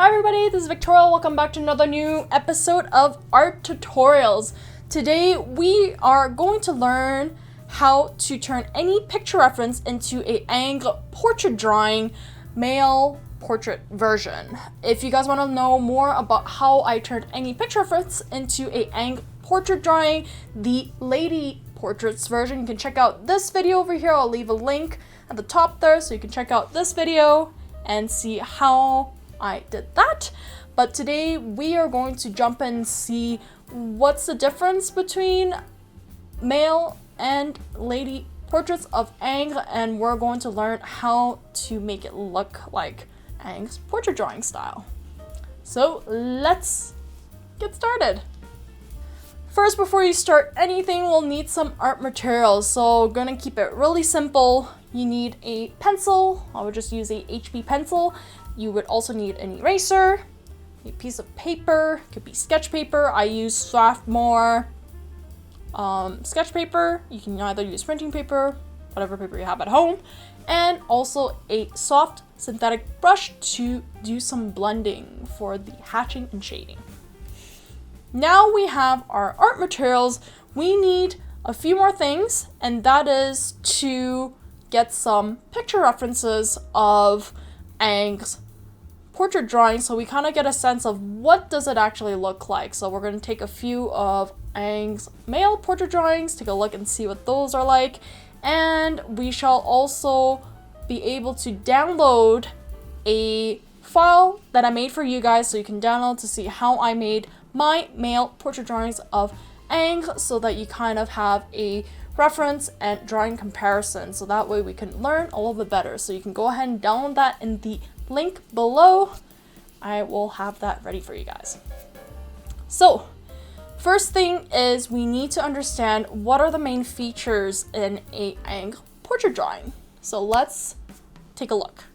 Hi everybody, this is Victoria. Welcome back to another new episode of Art Tutorials. Today we are going to learn how to turn any picture reference into a Ingres portrait drawing male portrait version. If you guys want to know more about how I turned any picture reference into a Ingres portrait drawing, the lady portraits version, you can check out this video over here. I'll leave a link at the top there so you can check out this video and see how I did that. But today we are going to jump in and see what's the difference between male and lady portraits of Ingres, and we're going to learn how to make it look like Ingres portrait drawing style. So let's get started. First, before you start anything, we'll need some art materials. So gonna keep it really simple. You need a pencil. I would just use a HB pencil. You would also need an eraser, a piece of paper, could be sketch paper. I use Strathmore sketch paper. You can either use printing paper, whatever paper you have at home, and also a soft synthetic brush to do some blending for the hatching and shading. Now we have our art materials. We need a few more things, and that is to get some picture references of Ingres portrait drawing, so we kind of get a sense of what does it actually look like. So we're going to take a few of Ingres male portrait drawings, take a look and see what those are like, and we shall also be able to download a file that I made for you guys so you can download to see how I made my male portrait drawings of Ingres, so that you kind of have a reference and drawing comparison, so that way we can learn a little bit better. So you can go ahead and download that in the link below. I will have that ready for you guys. So first thing is we need to understand what are the main features in a Ingres portrait drawing. So let's take a look.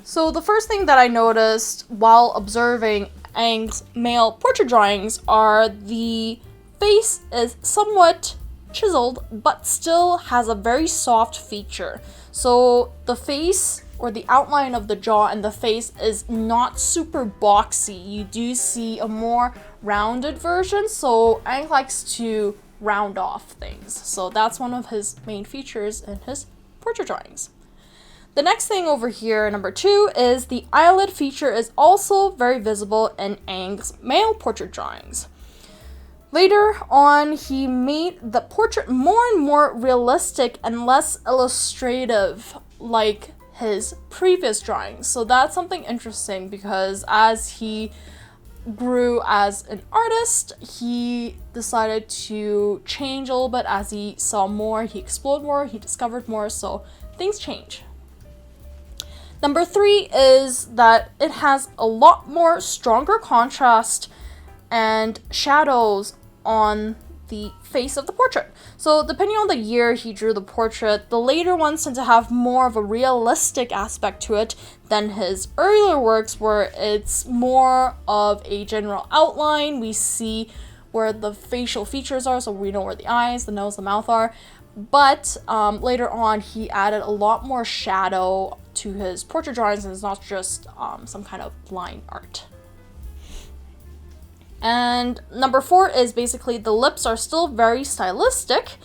So the first thing that I noticed while observing Ingres male portrait drawings are the face is somewhat chiseled but still has a very soft feature. So the face, or the outline of the jaw and the face, is not super boxy. You do see a more rounded version, so Ingres likes to round off things. So that's one of his main features in his portrait drawings. The next thing over here, number 2, is the eyelid feature is also very visible in Ingres male portrait drawings. Later on, he made the portrait more and more realistic and less illustrative like his previous drawings. So that's something interesting, because as he grew as an artist, he decided to change a little bit. As he saw more, he explored more, he discovered more, so things change. Number 3 is that it has a lot more stronger contrast and shadows on the face of the portrait. So depending on the year he drew the portrait, the later ones tend to have more of a realistic aspect to it than his earlier works, where it's more of a general outline. We see where the facial features are, so we know where the eyes, the nose, the mouth are. But later on, he added a lot more shadow to his portrait drawings, and it's not just some kind of line art. And number 4 is basically the lips are still very stylistic,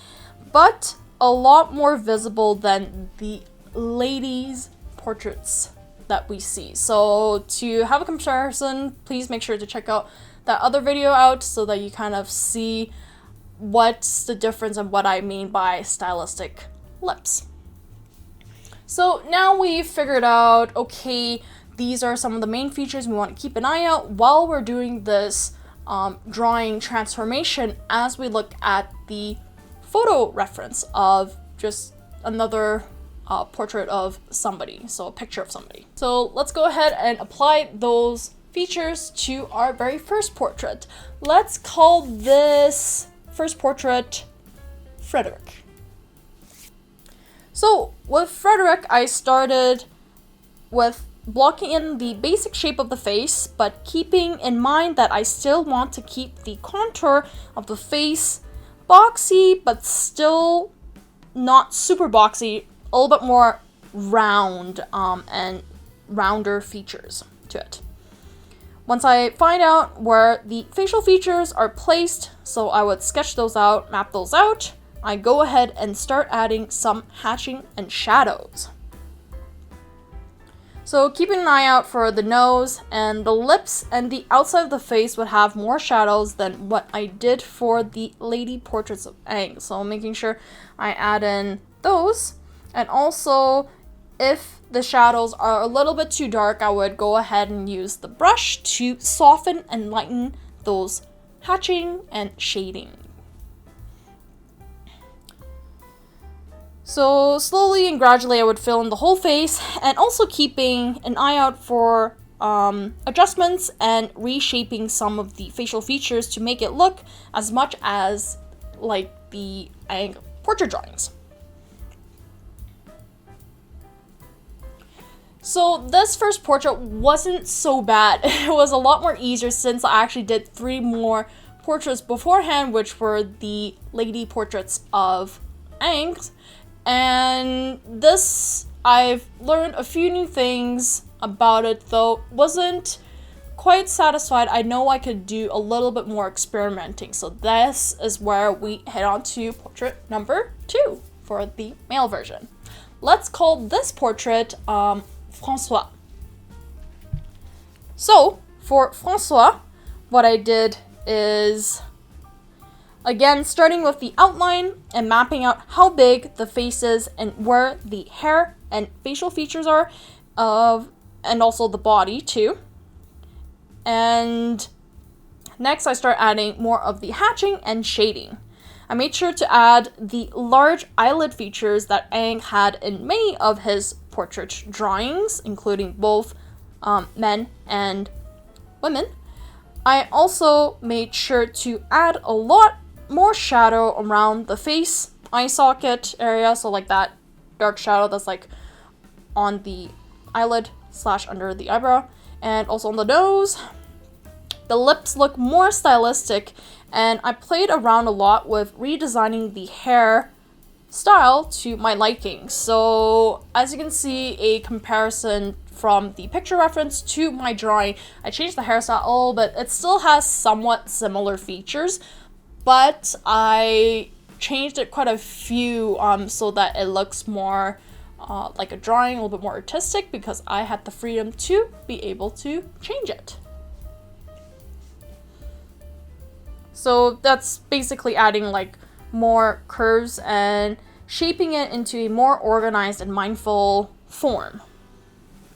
but a lot more visible than the ladies' portraits that we see. So to have a comparison, please make sure to check out that other video out so that you kind of see what's the difference and what I mean by stylistic lips. So now we've figured out, okay, these are some of the main features we want to keep an eye out while we're doing this drawing transformation, as we look at the photo reference of just another portrait of somebody, so a picture of somebody. So let's go ahead and apply those features to our very first portrait. Let's call this first portrait Frederic. So with Frederic, I started with blocking in the basic shape of the face, but keeping in mind that I still want to keep the contour of the face boxy, but still not super boxy, a little bit more round and rounder features to it. Once I find out where the facial features are placed, so I would sketch those out, map those out, I go ahead and start adding some hatching and shadows. So keeping an eye out for the nose and the lips, and the outside of the face would have more shadows than what I did for the lady portraits of Ang. So making sure I add in those. And also, if the shadows are a little bit too dark, I would go ahead and use the brush to soften and lighten those hatching and shading. So slowly and gradually I would fill in the whole face, and also keeping an eye out for adjustments and reshaping some of the facial features to make it look as much as like the Ang portrait drawings. So this first portrait wasn't so bad. It was a lot more easier since I actually did 3 more portraits beforehand, which were the lady portraits of Ang's. And this, I've learned a few new things about it, though wasn't quite satisfied. I know I could do a little bit more experimenting. So this is where we head on to portrait number 2 for the male version. Let's call this portrait Francois. So for Francois, what I did is, again, starting with the outline and mapping out how big the face is and where the hair and facial features are and also the body too. And next I start adding more of the hatching and shading. I made sure to add the large eyelid features that Ang had in many of his portrait drawings, including both men and women. I also made sure to add a lot more shadow around the face, eye socket area, so like that dark shadow that's like on the eyelid / under the eyebrow, and also on the nose. The lips look more stylistic, and I played around a lot with redesigning the hair style to my liking. So as you can see, a comparison from the picture reference to my drawing, I changed the hairstyle a little bit. It still has somewhat similar features, but I changed it quite a few so that it looks more like a drawing, a little bit more artistic, because I had the freedom to be able to change it. So that's basically adding like more curves and shaping it into a more organized and mindful form,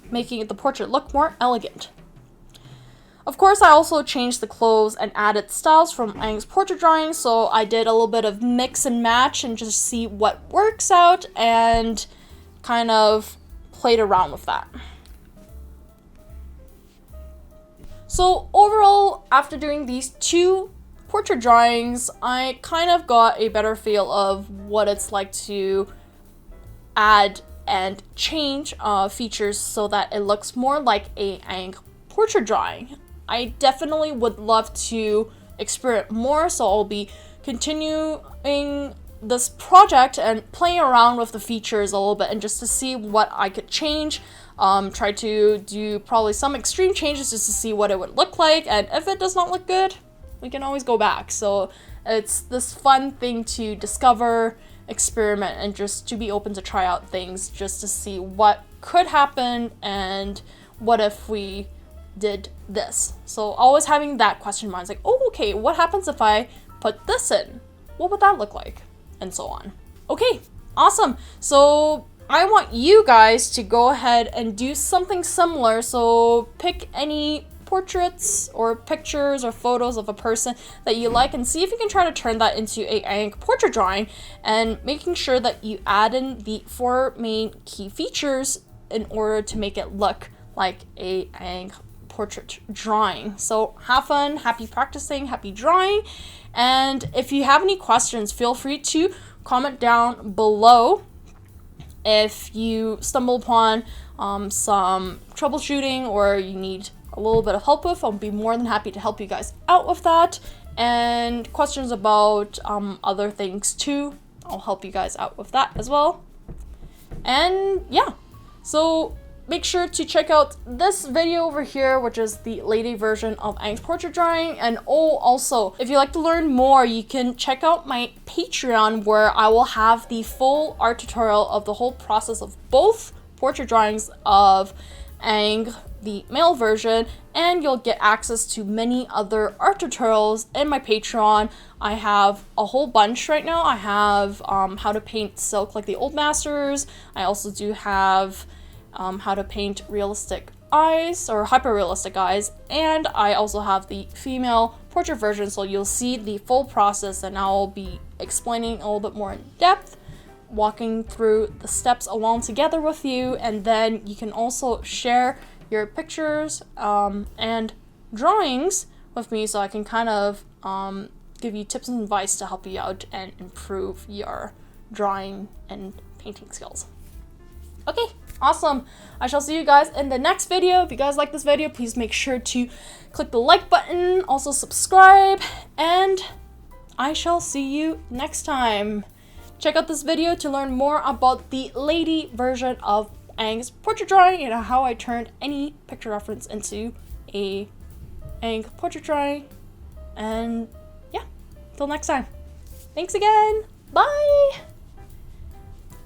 making the portrait look more elegant. Of course, I also changed the clothes and added styles from Ang's portrait drawing, so I did a little bit of mix and match and just see what works out and kind of played around with that. So overall, after doing these 2 portrait drawings, I kind of got a better feel of what it's like to add and change features so that it looks more like a Ang portrait drawing. I definitely would love to experiment more, so I'll be continuing this project and playing around with the features a little bit, and just to see what I could change. Try to do probably some extreme changes just to see what it would look like, and if it does not look good, we can always go back. So it's this fun thing to discover, experiment, and just to be open to try out things just to see what could happen and what if we did this. So always having that question in mind, it's like, oh, okay, what happens if I put this in? What would that look like? And so on. Okay, awesome. So I want you guys to go ahead and do something similar. So pick any portraits or pictures or photos of a person that you like and see if you can try to turn that into a Ang portrait drawing, and making sure that you add in the 4 main key features in order to make it look like a Ang portrait drawing. So have fun, happy practicing, happy drawing, and if you have any questions, feel free to comment down below. If you stumble upon some troubleshooting or you need a little bit of help with, I'll be more than happy to help you guys out with that. And questions about other things too, I'll help you guys out with that as well. And yeah, so make sure to check out this video over here, which is the lady version of Ang's portrait drawing. And also, if you'd like to learn more, you can check out my Patreon, where I will have the full art tutorial of the whole process of both portrait drawings of Ang, the male version, and you'll get access to many other art tutorials in my Patreon. I have a whole bunch right now. I have how to paint silk like the old masters. I also do have how to paint realistic eyes or hyper realistic eyes, and I also have the female portrait version, so you'll see the full process, and I'll be explaining a little bit more in depth, walking through the steps along together with you, and then you can also share your pictures and drawings with me, so I can kind of give you tips and advice to help you out and improve your drawing and painting skills. Okay, awesome. I shall see you guys in the next video. If you guys like this video, please make sure to click the like button, also subscribe, and I shall see you next time. Check out this video to learn more about the lady version of Ang's portrait drawing and how I turned any picture reference into a Ang portrait drawing. And yeah, till next time. Thanks again. Bye.